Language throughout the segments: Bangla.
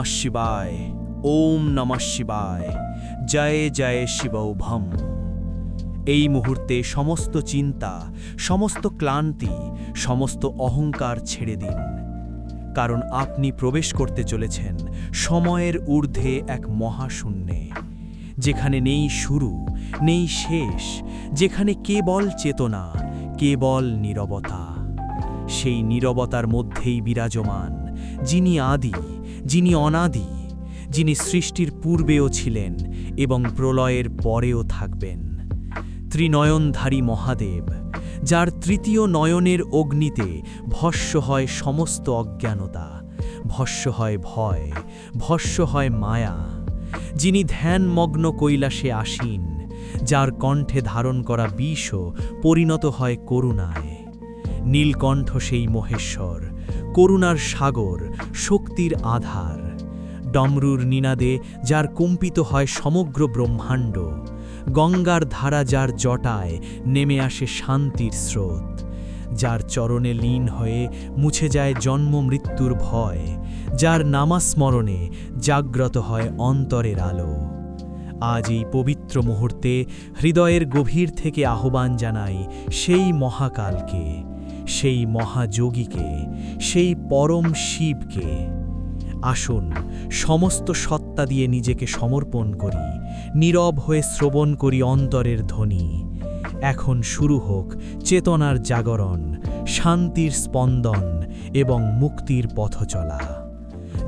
নমঃ শিবায়। ওম নমঃ শিবায়। জয় জয় শিবৌভম। এই মুহূর্তে সমস্ত চিন্তা, সমস্ত ক্লান্তি, সমস্ত অহংকার ছেড়ে দিন, কারণ আপনি প্রবেশ করতে চলেছেন সময়ের ঊর্ধ্বে এক মহাশূন্যে, যেখানে নেই শুরু, নেই শেষ, যেখানে কেবল চেতনা, কেবল নীরবতা। সেই নীরবতার মধ্যেই বিরাজমান যিনি আদি, যিনি অনাদি, যিনি সৃষ্টির পূর্বেও ছিলেন এবং প্রলয়ের পরেও থাকবেন। ত্রিনয়নধারী মহাদেব, যার তৃতীয় নয়নের অগ্নিতে ভস্ম হয় সমস্ত অজ্ঞানতা, ভস্ম হয় ভয়, ভস্ম হয় মায়া, যিনি ধ্যানমগ্ন কৈলাসে আসীন, যার কণ্ঠে ধারণ করা বিষও পরিণত হয় করুণায়। নীলকণ্ঠ সেই মহেশ্বর, করুণার সাগর, শক্তির আধার। ডমরুর নিনাদে যার কম্পিত হয় সমগ্র ব্রহ্মাণ্ড, গঙ্গার ধারা যার জটায় নেমে আসে শান্তির স্রোত, যার চরণে লীন হয়ে মুছে যায় জন্ম মৃত্যুর ভয়, যার নামাস্মরণে জাগ্রত হয় অন্তরের আলো। আজ এই পবিত্র মুহূর্তে হৃদয়ের গভীর থেকে আহ্বান জানাই সেই মহাকালকে, সেই মহাযোগীকে, সেই পরম শিবকে। আসুন সমস্ত সত্তা দিয়ে নিজেকে সমর্পণ করি, নীরব হয়ে শ্রবণ করি অন্তরের ধ্বনি। এখন শুরু হোক চেতনার জাগরণ, শান্তির স্পন্দন এবং মুক্তির পথচলা।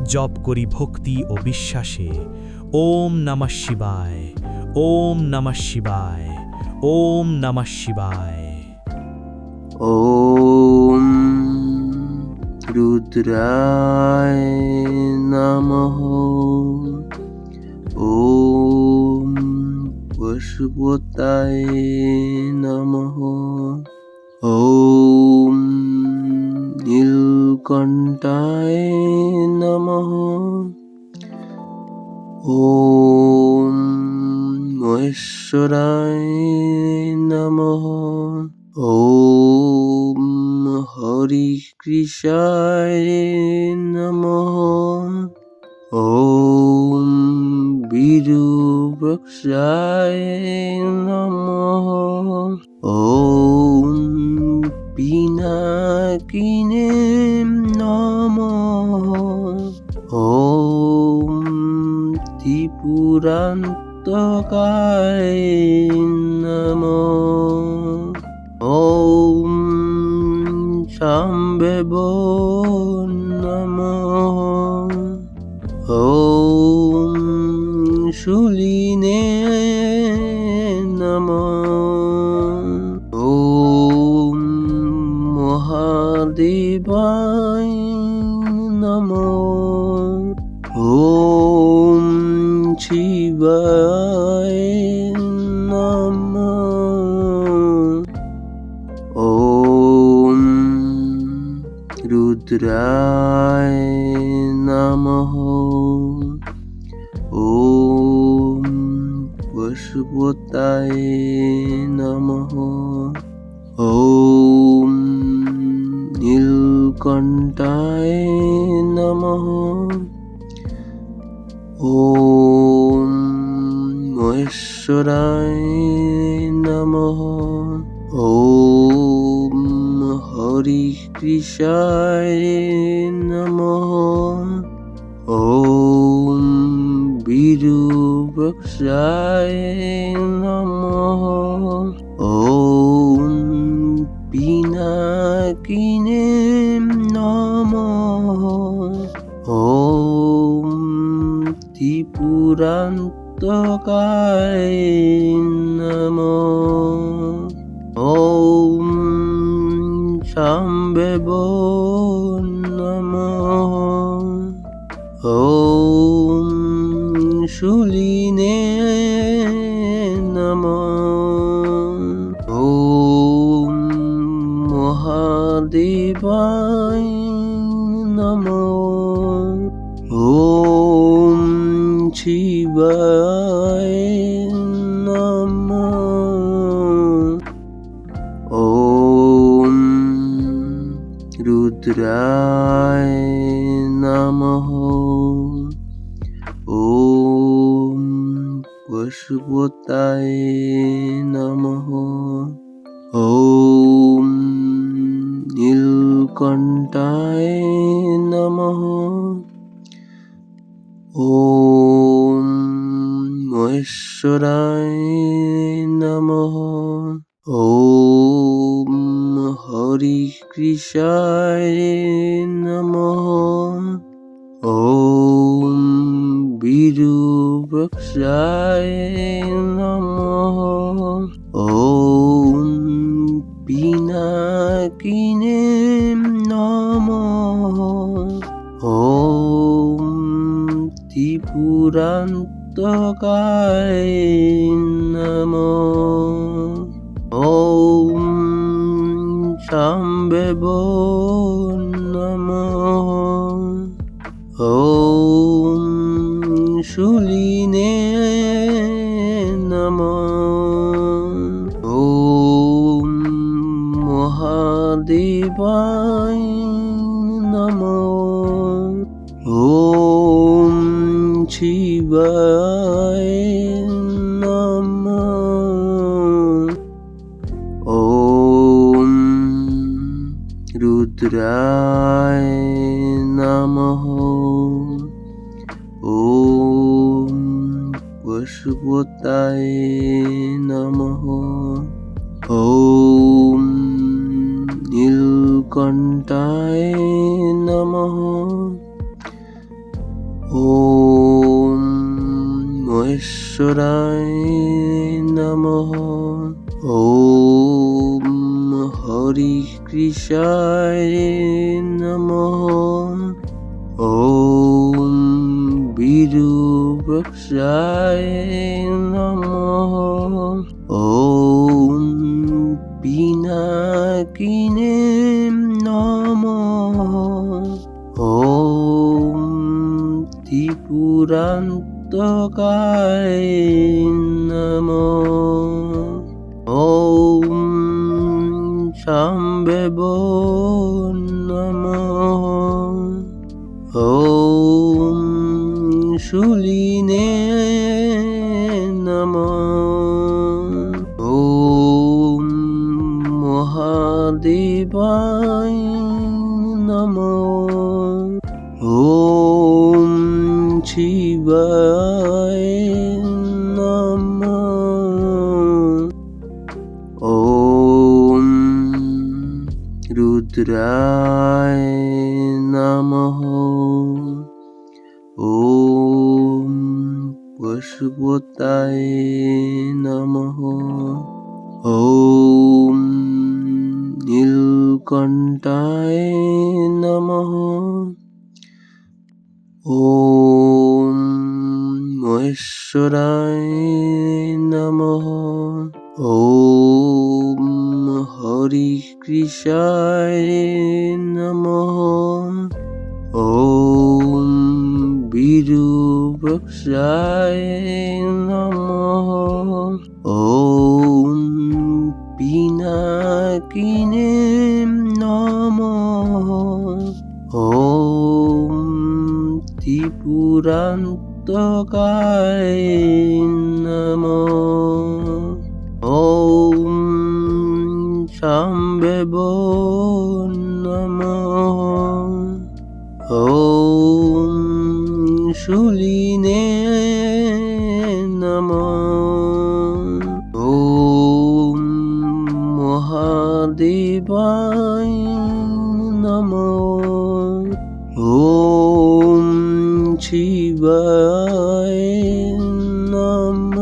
জপ করি ভক্তি ও বিশ্বাসে। ওম নমঃ শিবায়। ওম নমঃ শিবায়। ওম নমঃ শিবায়। ওম রুদ্রায় নমঃ। ওম পশুপতায় নমঃ। ওম নীলকণ্ঠায় নমঃ। ওম মহেশ্বরায় নমঃ। ওম হরিকৃষ্ণায় নমঃ। ওম বীরবৃক্ষায় নমঃ। ওম পিনাকিনে নমঃ। ওম ত্রিপুরান্তকায় নমঃ। ওম শাম্ভবে নমঃ। ওম শূলিনে নমঃ। ওম মহাদেবায় নমঃ। ওম শিবায় নমঃ। ওম রুদ্রায় নমঃ। ওম পশুপতায় নমঃ। ওম নীলকণ্ঠায় নমঃ। ওম মহেশ্বরায় নমঃ। ওম হরিকৃষ্ণায় নমঃ। ওম বীরবৃক্ষায় নমঃ। ওম পিনাকিনে নমঃ। ওম ত্রিপুরান্তকায় নমঃ। ওম শাম্ভবে নমঃ। ওম শূলিনে নমঃ। ওম মহাদেবায় নমঃ। ওম শিবায় নমঃ। ওম রুদ্রায় নমঃ। পশুপতায় নমঃ। ওম নীলকণ্ঠায় নমঃ। ওম মহেশ্বরায় নমঃ। ওম হরিকৃষ্ণায় নমঃ। ওম বিরূপাক্ষায় নমঃ। ওম পিনাকিনে নমঃ। ওম ত্রিপুরান্তকায় নমঃ। ওম শাম্ভবে নমঃ। ওম শূলিনে নমঃ। ওম মহাদেবায় নমঃ। ওম শিবায় নমঃ। ওম রুদ্রায় নমঃ। ওম পশুপতায় নমঃ। ওম নীলকণ্ঠায় নমঃ। ওম মহেশ্বরায় নমঃ। ওম হরিকৃষ্ণায় নমঃ। ওম বিরূপাক্ষায় নমঃ। ওম পিনাকিনে নমঃ। ওম ত্রিপুরান্তকায় নমঃ। ওম শাম্ভবে নমঃ। ওম শূলিনে নমঃ। ওম মহাদেবায় নমঃ। ওম শিবায় নমঃ। ওম রুদ্রায় নমঃ। ওম পশুপতায় নমঃ। ওম নীলকণ্ঠায় নমঃ। ওম মহেশ্বরায় নমঃ। ওম হরিকৃষ্ণায় নমঃ। ওম বিরূপাক্ষায় নমঃ। ওম পিনাকিনে নমঃ। ওম ত্রিপুরান্তকায় নমঃ। ওম শাম্ভবে নমঃ। ওম শূলিনে নমঃ। ওম মহাদেবায় নমঃ। ওম শিবায় নমঃ।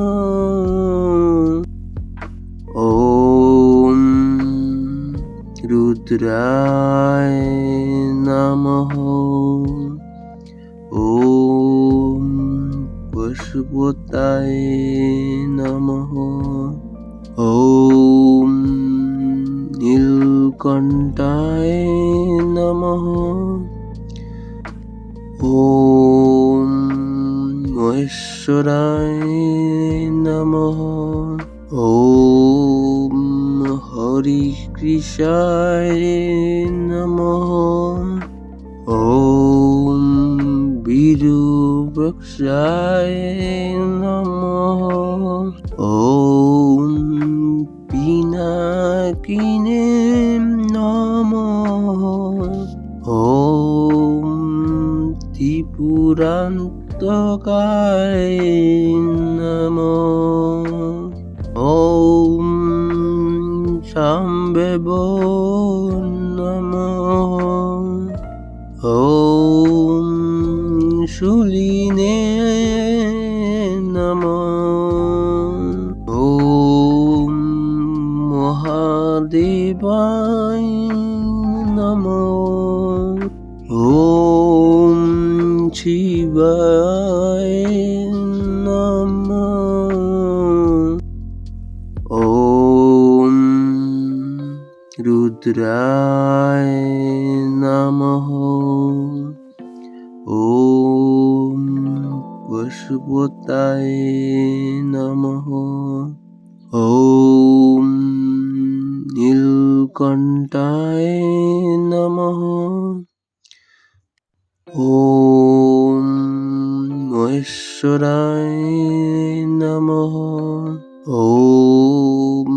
ওম রুদ্রায় নমঃ। ওম পশুপতায় নমঃ। ওম নীলকণ্ঠায় নমঃ। ওম মহেশ্বরায় নমঃ। ওম হরিকৃষ্ণায় নমঃ। ওম বিরূপাক্ষায় নমঃ। পীনাকিনীন্দ্রকায় নমঃ ॐ शाम्बवो नमः ॐ शूलिने नमः ॐ महादेवाय नमः ॐ शिवाय नमः ॐ रुद्राय नमः ॐ पशुपताय नमः ॐ नीलकण्ठाय नमः ॐ महेश्वराय नमः ॐ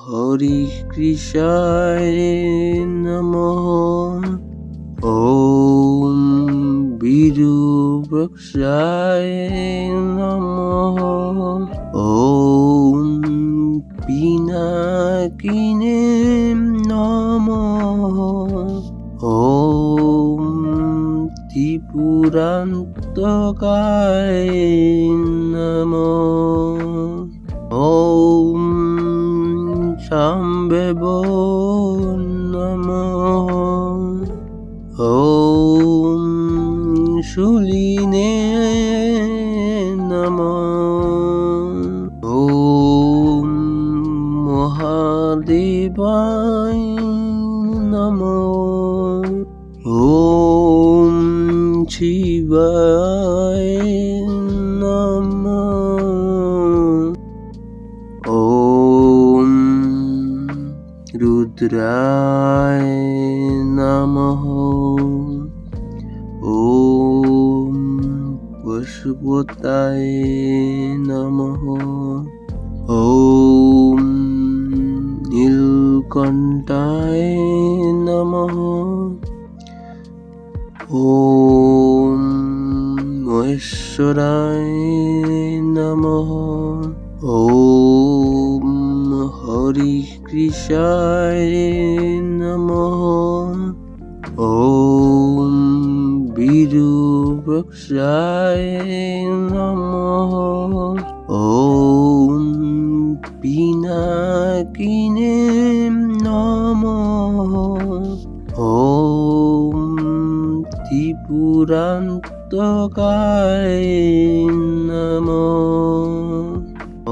हरिकृष्णाय नमः ॐ विरुवक्षाय नमः ॐ पिनाकिने नमः ॐ त्रिपुरान्तकाय नमः ॐ शाम्बवो नमः ॐ शूलिने नमः ॐ महादेवाय नमः ॐ शिवाय नमः ॐ रुद्राय नमः ॐ पशुपताय नमः ॐ नीलकण्ठाय नमः ॐ महेश्वराय नमः ॐ हरिकृष्णाय नमः ॐ विरुवक्षाय नमः ॐ पिनाकिने नमः ॐ त्रिपुरान्तकाय नमः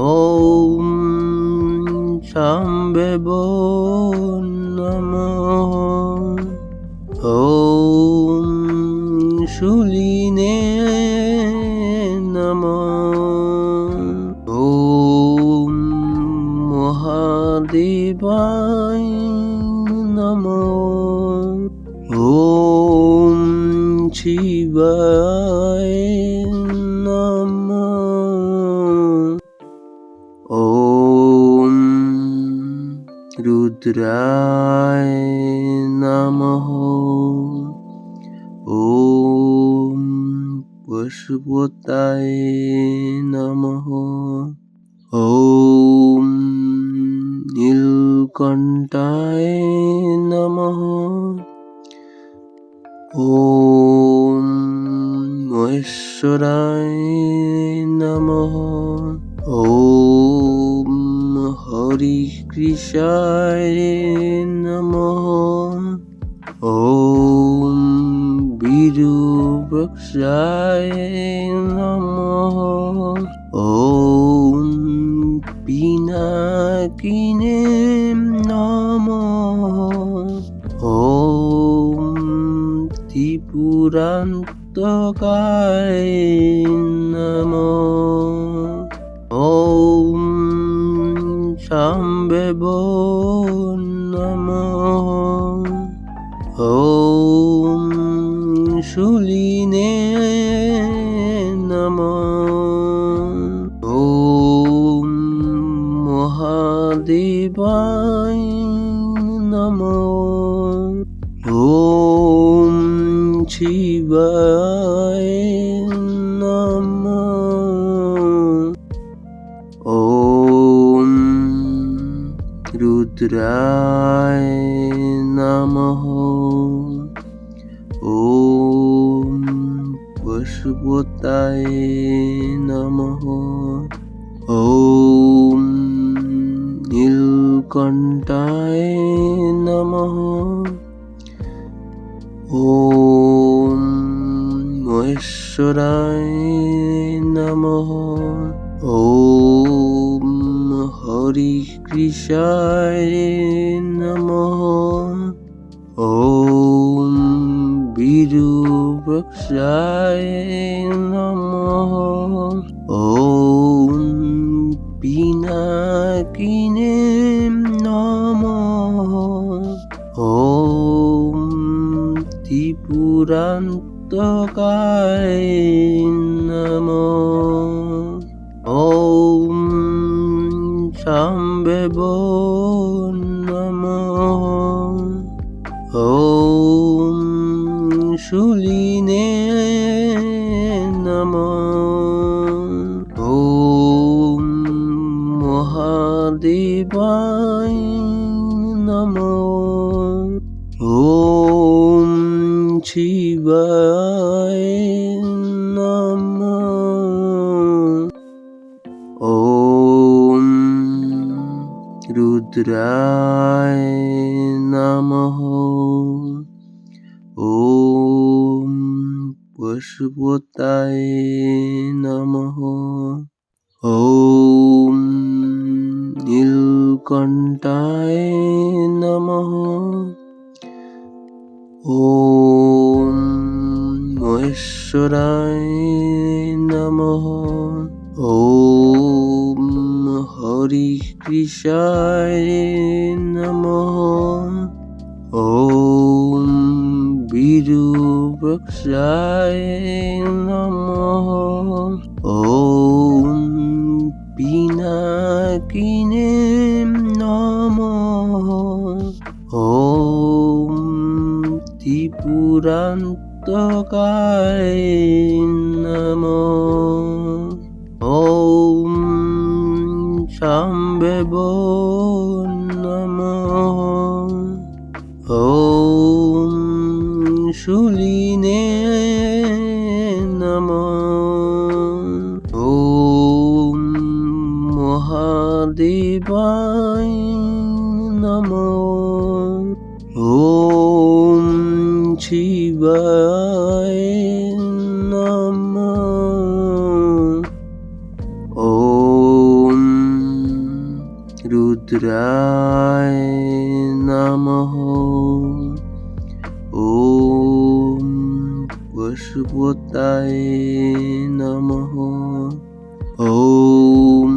ॐ शाम्बवो नमः ॐ शूलिने नमः ॐ महादेवाय नमः ॐ शिवाय नमः ॐ रुद्राय नमः ॐ पशुपताय नमः ॐ नीलकण्ठाय नमः ॐ महेश्वराय नमः ॐ हरिकृष्णाय नमः ॐ विरुवक्षाय नमः ॐ पिनाकिने नमः ॐ त्रिपुरान्तकाय नमः ॐ शाम्बवो नमः ॐ शूलिने नमः ॐ महादेवाय नमः ॐ शिवाय नमः রুদ্রায় নমঃ। ওম পশুপতায় নমঃ। ওম নীলকণ্ঠায় নমঃ। ওম মহেশ্বরায় নমঃ। ওম হরিকৃষ্ণায় নমঃ। ওম বিরূপাক্ষায় নমঃ। ওম পিনাকিনে নমঃ। ওম ত্রিপুরান্তকায় নমঃ। ওম শাম্ভব নমঃ। ওম শূলিনে নমঃ। ওম মহাদেবায় নমঃ। ওম শিবায় নমঃ। ওম রুদ্রায় নমঃ। ওম পশুপতায় নমঃ। ওম নীলকণ্ঠায় নমঃ। ওম মহেশ্বরায় নমঃ। ওম হরিকৃষ্ণায় নমঃ। ওম বিরূপাক্ষায় নমঃ। ওম পিনাকিনে নমঃ। ওম ত্রিপুরান্তকায় নমঃ। ওম শাম্ভব নমঃ। ওম শূলিনে নমঃ। ওম মহাদেবায় নমঃ। ওম শিবায় নমঃ। ওম রুদ্রায় নমঃ। ওম পশুপতায় নমঃ। ওম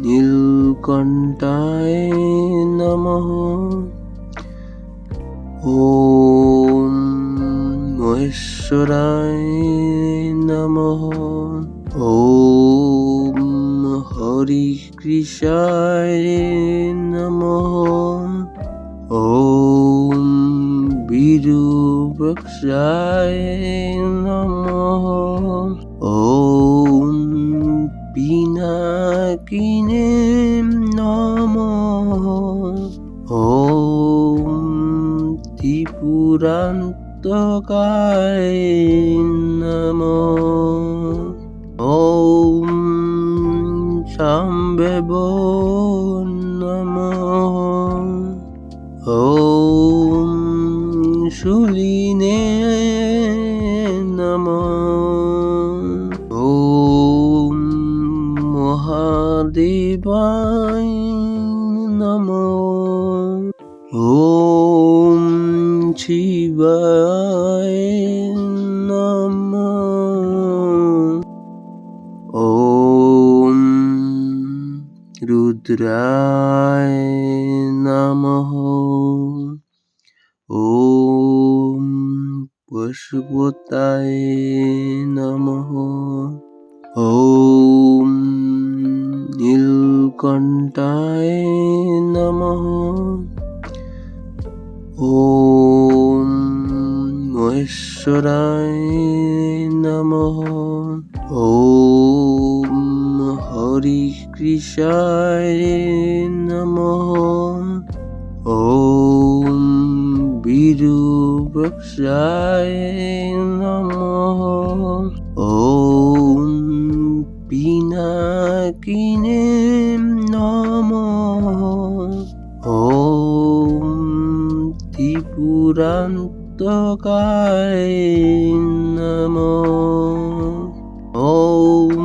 নীলকণ্ঠায় নমঃ। ওম মহেশ্বরায় নমঃ। ওম হরিকৃষ্ণায় নমঃ। ওম বিরূপাক্ষায় নমঃ। ওম পিনাকিনে নমঃ। ওম ত্রিপুরান্তকায় নমঃ। ওম শাম্ভব নমঃ। ওম শূলিনে নমঃ। ওম মহাদেবায় নমঃ। ওম শিবায় নমঃ। ওম রুদ্রায় নমঃ। ওম পশুপতায় নমঃ। ওম নীলকণ্ঠায় নমঃ। ওম মহেশ্বরায় নমঃ। ওম হরিকৃষ্ণায় নমঃ। ॐ विरुवृक्षाय नमः ॐ पिनाकिने नमः ॐ त्रिपुरान्तकाय नमः ॐ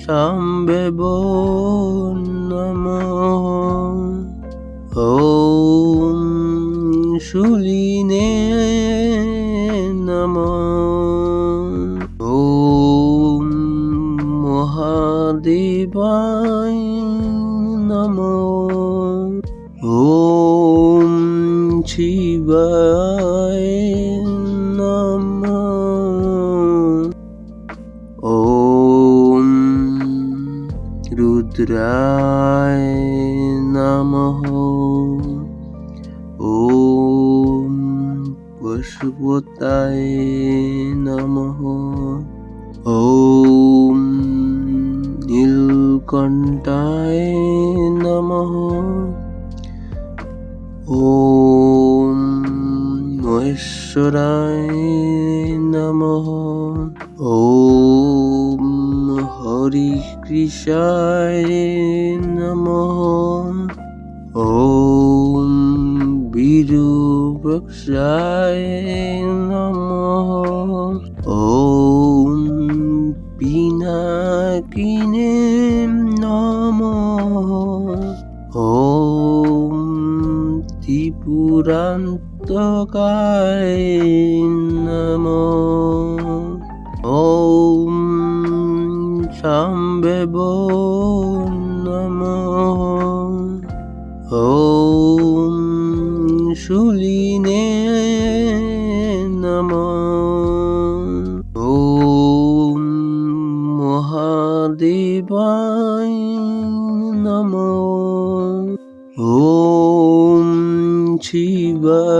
शाम्भवो नमः ॐ शूलिने नमः ॐ महादेवाय नमः ॐ शिवाय नमः ॐ रुद्राय नमः ॐ पशुपताय नमः ॐ नीलकण्ठाय नमः ॐ महेश्वराय नमः ॐ हरिकृष्णाय नमः ॐ विरुवृक्षाय नमः ॐ पिनाकिने नमः ॐ त्रिपुरान्तकाय नमः ॐ शाम्भवो नमः ॐ शूलिने नमः ॐ महादेवाय नमः ॐ शिवाय